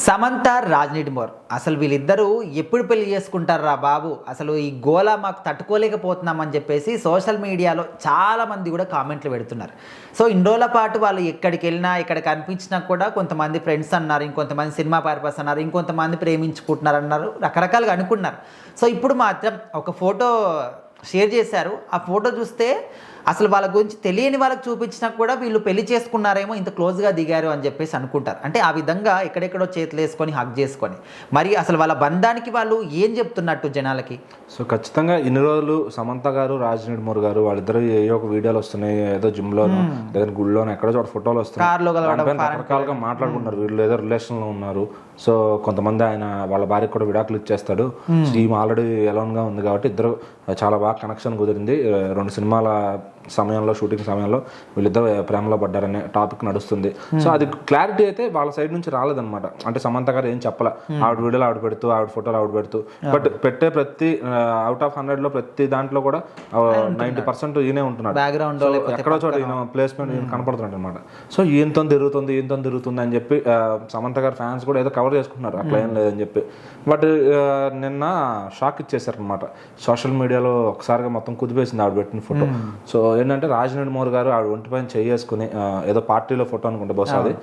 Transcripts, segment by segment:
సమంత రాజ్నిడిమోర్ అసలు వీళ్ళిద్దరూ ఎప్పుడు పెళ్లి చేసుకుంటారా బాబు, అసలు ఈ గోల మాకు తట్టుకోలేకపోతున్నామని చెప్పేసి సోషల్ మీడియాలో చాలామంది కూడా కామెంట్లు పెడుతున్నారు. సో ఇన్ని రోజుల పాటు వాళ్ళు ఎక్కడికి వెళ్ళినా ఎక్కడ కనిపించినా కూడా కొంతమంది ఫ్రెండ్స్ అన్నారు, ఇంకొంతమంది సినిమా పర్పస్ అన్నారు, ఇంకొంతమంది ప్రేమించుకుంటున్నారు అన్నారు, రకరకాలుగా అనుకున్నారు. సో ఇప్పుడు మాత్రం ఒక ఫోటో షేర్ చేశారు. ఆ ఫోటో చూస్తే అసలు వాళ్ళ గురించి తెలియని వాళ్ళకి చూపించినా కూడా వీళ్ళు పెళ్లి చేసుకున్నారేమో, ఇంత క్లోజ్గా దిగారు అని చెప్పేసి అనుకుంటారు. అంటే ఆ విధంగా ఎక్కడెక్కడో చేతులు వేసుకొని హక్ చేసుకొని మరి అసలు వాళ్ళ బంధానికి వాళ్ళు ఏం చెప్తున్నట్టు జనాలకి. సో ఖచ్చితంగా ఇన్ని రోజులు సమంత గారు రాజ్నిడిమోర్ గారు వాళ్ళిద్దరు ఏ ఒక వీడియోలు వస్తున్నాయి, ఏదో జిమ్లోనో లేదా గుళ్ళోనో ఎక్కడో చోట ఫోటోలు వస్తున్నాయి, రకరకాలుగా మాట్లాడుకుంటున్నారు. వీళ్ళు ఏదో రిలేషన్లో ఉన్నారు. సో కొంతమంది ఆయన వాళ్ళ భార్యకు కూడా విడాకులు ఇచ్చేస్తాడు, ఈమె ఆల్రెడీ ఎలోన్గా ఉంది కాబట్టి ఇద్దరు చాలా బాగా కనెక్షన్ కుదిరింది. 2 సినిమాల సమయంలో షూటింగ్ సమయంలో వీళ్ళిద్దరు ప్రేమలో పడ్డారనే టాపిక్ నడుస్తుంది. సో అది క్లారిటీ అయితే వాళ్ళ సైడ్ నుంచి రాలేదన్నమాట. అంటే సమంత గారు ఏం చెప్పాల, ఆవిడ వీడియోలు ఆవిడ పెడుతూ ఆవిడ ఫోటోలు ఆవిడ పెడుతూ, బట్ పెట్టే ప్రతి అవుట్ ఆఫ్ 100లో ప్రతి దాంట్లో కూడా 90% ఈయనే ఉంటున్నాడు. ఎక్కడో చోట ఈయన ప్లేస్మెంట్ ఈయన కనపడుతున్నాడు అనమాట. సో ఈయనతో తిరుగుతుంది అని చెప్పి సమంత గారు ఫ్యాన్స్ కూడా ఏదో కవర్ చేసుకుంటున్నారు, అట్లా ఏం లేదని చెప్పి. బట్ నిన్న షాక్ ఇచ్చేసారు అనమాట. సోషల్ మీడియాలో ఒకసారిగా మొత్తం కుదిపేసింది ఆవిడ పెట్టిన ఫోటో. సో ఏంటంటే రాజ్నిడిమోర్ గారు ఆవిడ ఒంటి పైన చేసుకుని ఏదో పార్టీలో ఫోటో అనుకుంటే బహుశా అది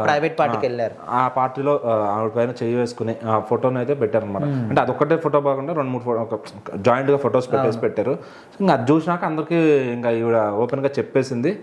ప్రైవేట్ పార్టీకి వెళ్ళారు. ఆ పార్టీలో ఆవిడ పైన చేసుకుని ఆ ఫోటోని అయితే పెట్టారనమాట. అంటే అదొక్కటే ఫోటో కాకుండా 2-3 ఫోటో జాయింట్ గా ఫొటోస్ పెట్టారు. ఇంకా అది చూసినాక అందరికి ఇంకా ఈవిడ ఓపెన్ గా చెప్పేసింది,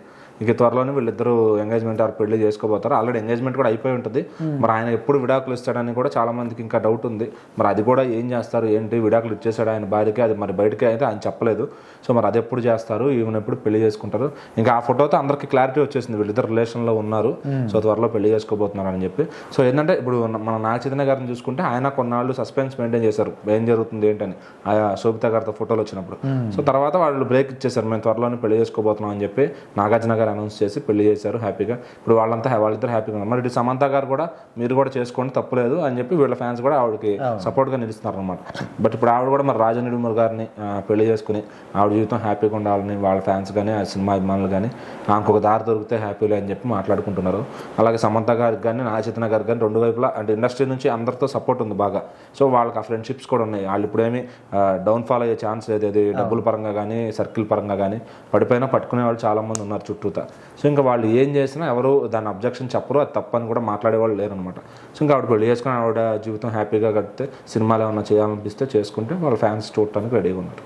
ఇక త్వరలోనే వీళ్ళిద్దరూ ఎంగేజ్మెంట్ ఆర్ పెళ్లి చేసుకోబోతారు. ఆల్రెడీ ఎంగేజ్మెంట్ కూడా అయిపోయి ఉంటుంది. మరి ఆయన ఎప్పుడు విడాకులు ఇస్తాడని కూడా చాలా మందికి ఇంకా డౌట్ ఉంది. మరి అది కూడా ఏం చేస్తారు ఏంటి, విడాకులు ఇచ్చేసాడు ఆయన భార్యకి, అది మరి బయటకి అయితే ఆయన చెప్పలేదు. సో మరి అది ఎప్పుడు చేస్తారు, ఈవెన్ ఎప్పుడు పెళ్లి చేసుకుంటారు, ఇంకా ఆ ఫోటోతో అందరికి క్లారిటీ వచ్చేసింది వీళ్ళిద్దరు రిలేషన్లో ఉన్నారు. సో త్వరలో పెళ్లి చేసుకోబోతున్నారు అని చెప్పి. సో ఏంటంటే ఇప్పుడు మన నాగ చైతన్య గారిని చూసుకుంటే ఆయన కొన్నాళ్ళు సస్పెన్స్ మెయింటైన్ చేశారు, ఏం జరుగుతుంది ఏంటని ఆయా శోభిత గారితో ఫోటోలు వచ్చినప్పుడు. సో తర్వాత వాళ్ళు బ్రేక్ ఇచ్చేసారు, మేము త్వరలోనే పెళ్లి చేసుకోబోతున్నాం అని చెప్పి నాగార్జున అనౌన్స్ చేసి పెళ్లి చేశారు హ్యాపీగా. ఇప్పుడు వాళ్ళిద్దరు హ్యాపీగా ఉన్నారు. మరి ఇటు సమంత గారు కూడా మీరు కూడా చేసుకోండి తప్పులేదు అని చెప్పి వీళ్ళ ఫ్యాన్స్ కూడా ఆవిడకి సపోర్ట్గా నిలుస్తున్నారు అనమాట. బట్ ఇప్పుడు ఆవిడ కూడా మరి రాజ్నిడిమోర్ గారిని పెళ్లి చేసుకుని ఆవిడ జీవితం హ్యాపీగా ఉండాలని వాళ్ళ ఫ్యాన్స్ కానీ ఆ సినిమా అభిమానులు కానీ ఇంకొక దారి దొరికితే హ్యాపీలే అని చెప్పి మాట్లాడుకుంటున్నారు. అలాగే సమంత గారికి కానీ నాగచైతన్య గారికి కానీ రెండు వైపులా అంటే ఇండస్ట్రీ నుంచి అందరితో సపోర్ట్ ఉంది బాగా. సో వాళ్ళకి ఆ ఫ్రెండ్షిప్స్ కూడా ఉన్నాయి. వాళ్ళు ఇప్పుడేమి డౌన్ఫాల్ అయ్యే ఛాన్స్ లేదు. అది డబ్బుల పరంగా కానీ సర్కిల్ పరంగా కానీ పడిపోయినా పట్టుకునే వాళ్ళు చాలామంది ఉన్నారు చుట్టూతా. సో ఇంకా వాళ్ళు ఏం చేసినా ఎవరు దాన్ని అబ్జెక్షన్ చెప్పరు, అది తప్పని కూడా మాట్లాడేవాళ్ళు లేరనమాట. సో ఇంకా ఆవిడ పెళ్లి చేసుకుని ఆవిడ జీవితం హ్యాపీగా గడితే సినిమాలు ఏమన్నా చేయాలనిపిస్తే చేసుకుంటే వాళ్ళ ఫ్యాన్స్ చూడటానికి రెడీగా ఉన్నారు.